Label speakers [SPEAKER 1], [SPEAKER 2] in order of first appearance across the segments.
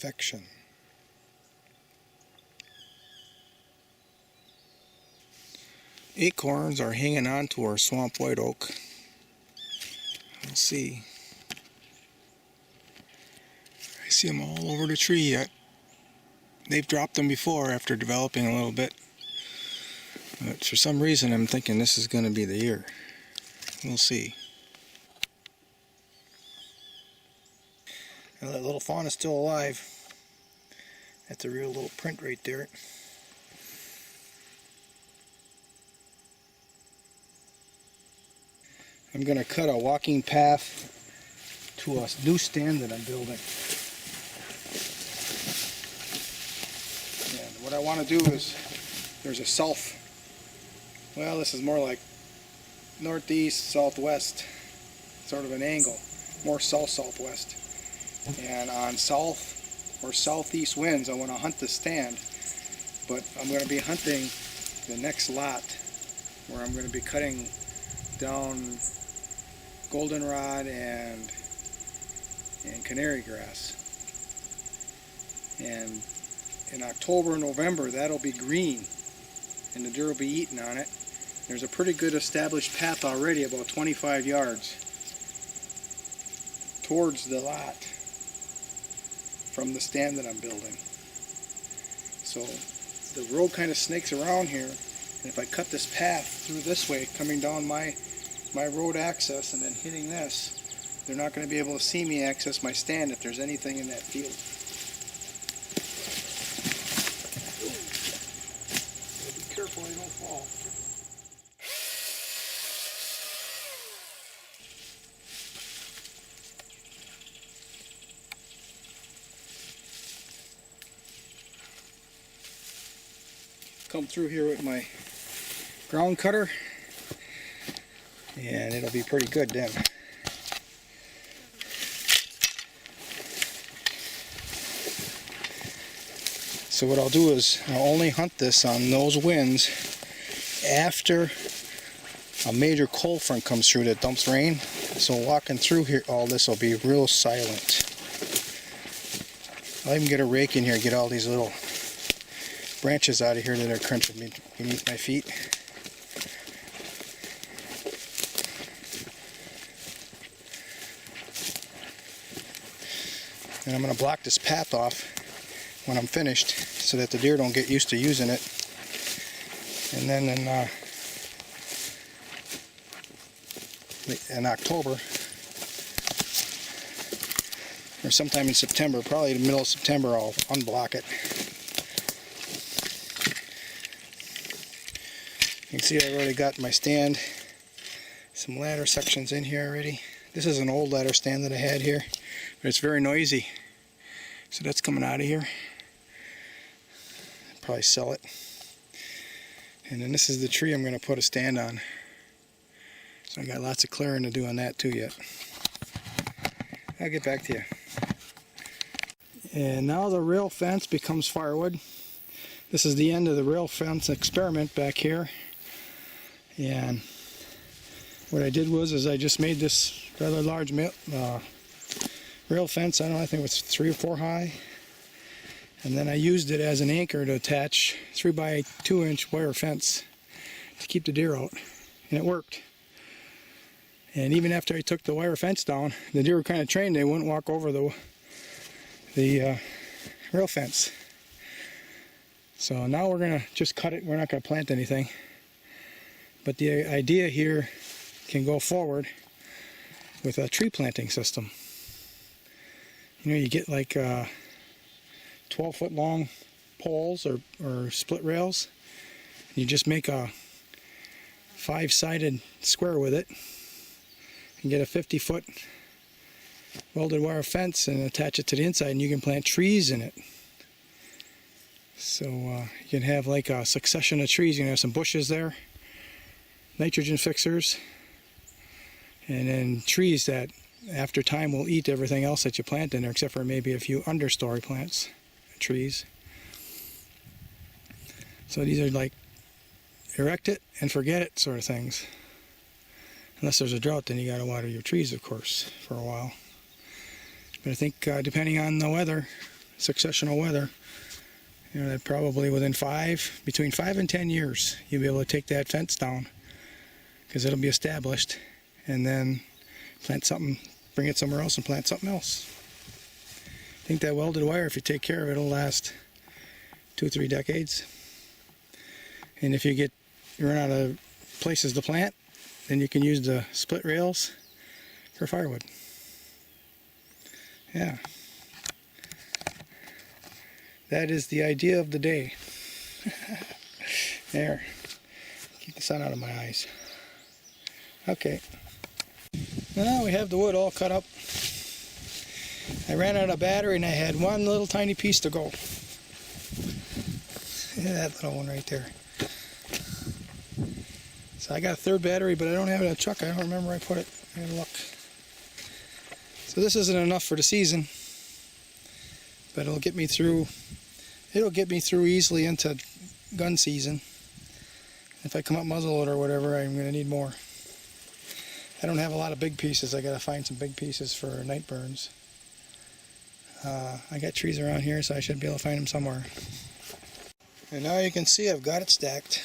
[SPEAKER 1] perfection. Acorns are hanging on to our swamp white oak. Let's see. I see them all over the tree yet. They've dropped them before after developing a little bit. But for some reason I'm thinking this is going to be the year. We'll see. Now that little fawn is still alive. That's a real little print right there. I'm going to cut a walking path to a new stand that I'm building. And what I want to do is, there's a south, well, this is more like northeast, southwest, sort of an angle, more south-southwest. And on south or southeast winds, I want to hunt the stand, but I'm going to be hunting the next lot where I'm going to be cutting down goldenrod and canary grass. And in October and November, that'll be green and the deer will be eating on it. There's a pretty good established path already, about 25 yards towards the lot from the stand that I'm building. So the road kind of snakes around here, and if I cut this path through this way, coming down my road access and then hitting this, they're not going to be able to see me access my stand if there's anything in that field. Be careful you don't fall. Come through here with my ground cutter, and it'll be pretty good then. So what I'll do is I'll only hunt this on those winds after a major cold front comes through that dumps rain. So walking through here, all this will be real silent. I'll even get a rake in here, get all these little branches out of here that are crunching beneath my feet. And I'm going to block this path off when I'm finished so that the deer don't get used to using it. And then in October or sometime in September, probably the middle of September, I'll unblock it. You can see I've already got my stand, some ladder sections in here already. This is an old ladder stand that I had here, but it's very noisy. So that's coming out of here. I'll probably sell it. And then this is the tree I'm going to put a stand on. So I got lots of clearing to do on that too yet. I'll get back to you. And now the rail fence becomes firewood. This is the end of the rail fence experiment back here. And what I did was I just made this rather large rail fence. I don't know, I think it was 3 or 4 high. And then I used it as an anchor to attach 3 by 2 inch wire fence to keep the deer out. And it worked. And even after I took the wire fence down, the deer were kind of trained. They wouldn't walk over the rail fence. So now we're going to just cut it. We're not going to plant anything. But the idea here can go forward with a tree planting system. You know, you get like 12-foot long poles or split rails. You just make a 5-sided square with it and get a 50-foot welded wire fence and attach it to the inside, and you can plant trees in it. So you can have like a succession of trees. You can have some bushes there, nitrogen fixers, and then trees that after time will eat everything else that you plant in there, except for maybe a few understory plants, trees. So these are like erect it and forget it sort of things. Unless there's a drought, then you got to water your trees, of course, for a while. But I think depending on the weather, successional weather, you know, that probably within between 5 and 10 years, you'll be able to take that fence down because it'll be established, and then plant something, bring it somewhere else and plant something else. I think that welded wire, if you take care of it, it'll last 2 or 3 decades. And if you run out of places to plant, then you can use the split rails for firewood. Yeah. That is the idea of the day. There. Keep the sun out of my eyes. Okay. Now we have the wood all cut up. I ran out of battery and I had one little tiny piece to go. Yeah, that little one right there. So I got a third battery, but I don't have it in a truck. I don't remember where I put it. I gotta look. So this isn't enough for the season, but it'll get me through. It'll get me through easily into gun season. If I come up muzzleloader or whatever, I'm going to need more. I don't have a lot of big pieces. I got to find some big pieces for night burns. I got trees around here, so I should be able to find them somewhere. And now you can see I've got it stacked.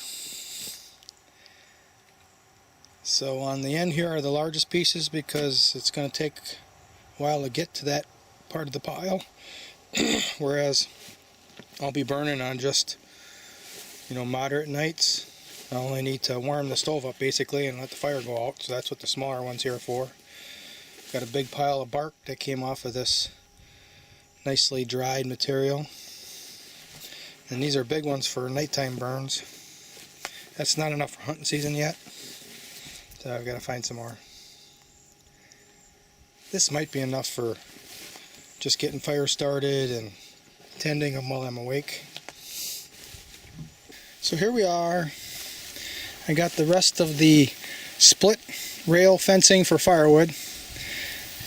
[SPEAKER 1] So on the end here are the largest pieces because it's going to take a while to get to that part of the pile. Whereas I'll be burning on just, you know, moderate nights. I only need to warm the stove up basically and let the fire go out, so that's what the smaller one's here for. Got a big pile of bark that came off of this nicely dried material. And these are big ones for nighttime burns. That's not enough for hunting season yet, so I've got to find some more. This might be enough for just getting fire started and tending them while I'm awake. So here we are. I got the rest of the split rail fencing for firewood,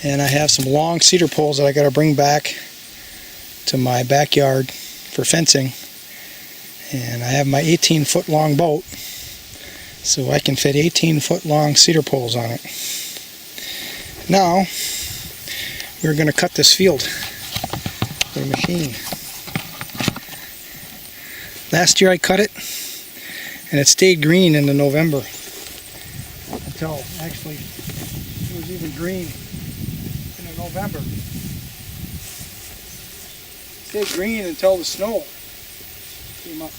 [SPEAKER 1] and I have some long cedar poles that I got to bring back to my backyard for fencing. And I have my 18-foot long boat, so I can fit 18-foot long cedar poles on it. Now we're going to cut this field with a machine. Last year I cut it, and it stayed green into November. Until, actually, it was even green in November. It stayed green until the snow came up.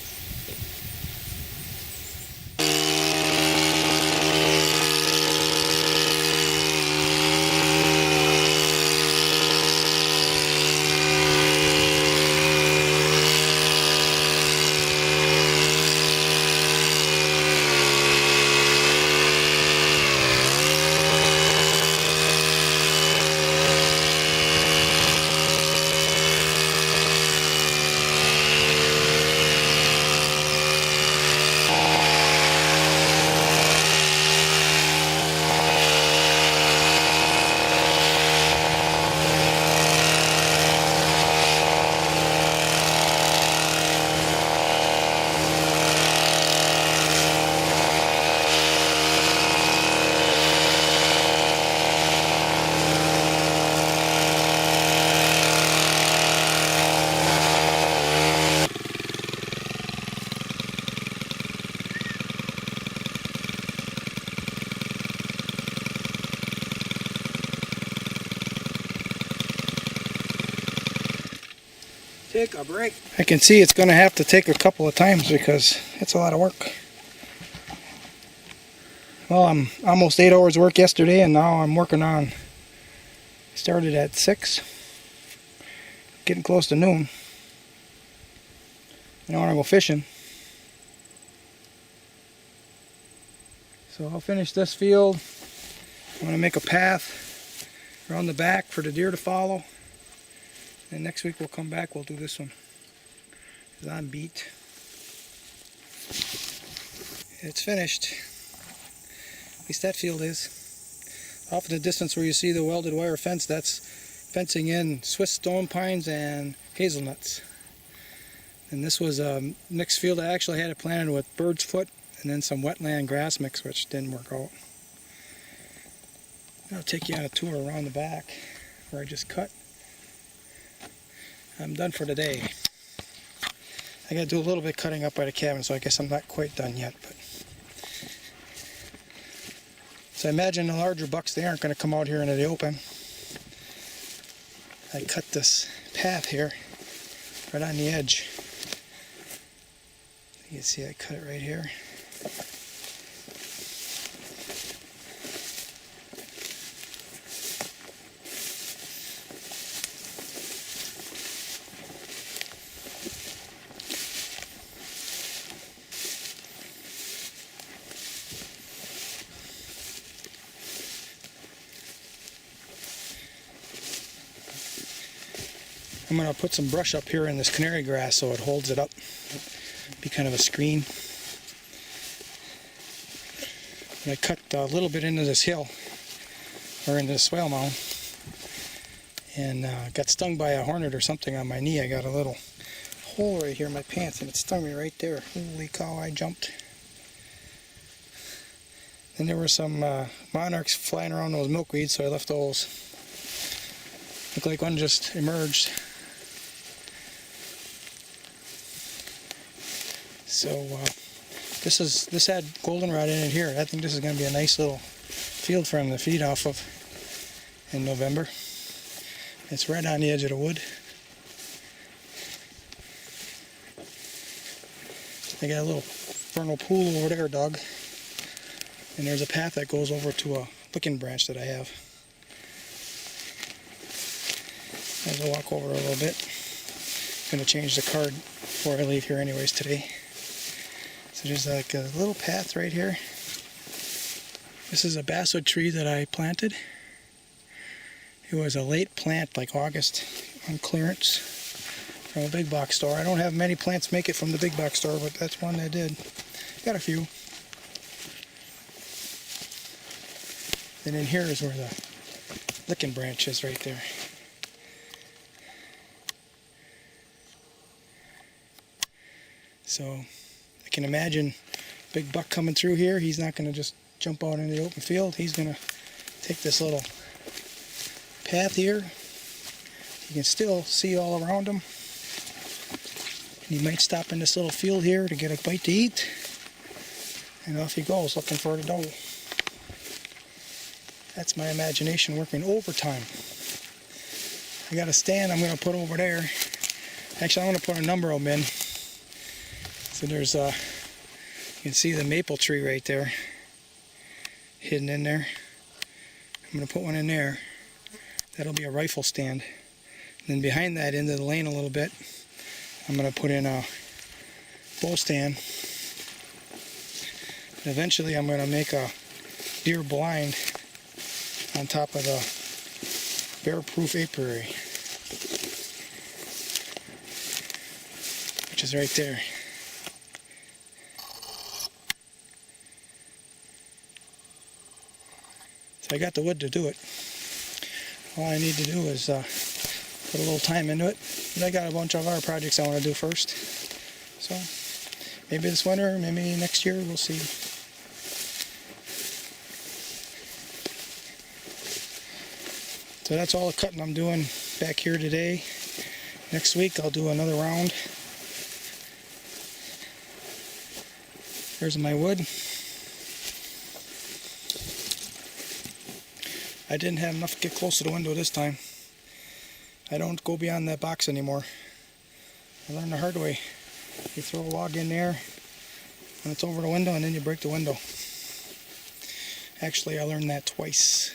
[SPEAKER 1] Take a break. I can see it's going to have to take a couple of times because it's a lot of work. Well, I'm almost 8 hours work yesterday, and now I'm working on, started at 6, getting close to noon. I want to go fishing. So I'll finish this field. I'm going to make a path around the back for the deer to follow. And next week we'll come back, we'll do this one. Because I'm beat. It's finished. At least that field is. Off in the distance where you see the welded wire fence, that's fencing in Swiss stone pines and hazelnuts. And this was a mixed field. I actually had it planted with bird's foot and then some wetland grass mix, which didn't work out. I'll take you on a tour around the back where I just cut. I'm done for the day. I gotta do a little bit cutting up by the cabin, so I guess I'm not quite done yet. But so I imagine the larger bucks, they aren't going to come out here into the open. I cut this path here right on the edge. You can see I cut it right here. I'm going to put some brush up here in this canary grass so it holds it up. Be kind of a screen. And I cut a little bit into this hill, or into the swale mound, and got stung by a hornet or something on my knee. I got a little hole right here in my pants, and it stung me right there. Holy cow, I jumped. Then there were some monarchs flying around those milkweeds, so I left those. Looked like one just emerged. So this had goldenrod in it here. I think this is going to be a nice little field for him to feed off of in November. It's right on the edge of the wood. I got a little vernal pool over there, Doug. And there's a path that goes over to a licking branch that I have. As I walk over a little bit, I'm going to change the card before I leave here anyways today. So there's like a little path right here. This is a basswood tree that I planted. It was a late plant, like August, on clearance from a big box store. I don't have many plants make it from the big box store, but that's one that did. Got a few. And in here is where the licking branch is, right there. So I can imagine a big buck coming through here. He's not going to just jump out into the open field. He's going to take this little path here. You can still see all around him. And he might stop in this little field here to get a bite to eat. And off he goes looking for the doe. That's my imagination working overtime. I got a stand I'm going to put over there. Actually, I'm going to put a number of them in. So there's you can see the maple tree right there, hidden in there. I'm going to put one in there. That'll be a rifle stand. And then behind that, into the lane a little bit, I'm going to put in a bow stand. And eventually I'm going to make a deer blind on top of the bear-proof apiary, which is right there. So I got the wood to do it. All I need to do is put a little time into it. And I got a bunch of other projects I want to do first. So maybe this winter, maybe next year, we'll see. So that's all the cutting I'm doing back here today. Next week I'll do another round. There's my wood. I didn't have enough to get close to the window this time. I don't go beyond that box anymore. I learned the hard way. You throw a log in there when it's over the window, and then you break the window. Actually, I learned that twice.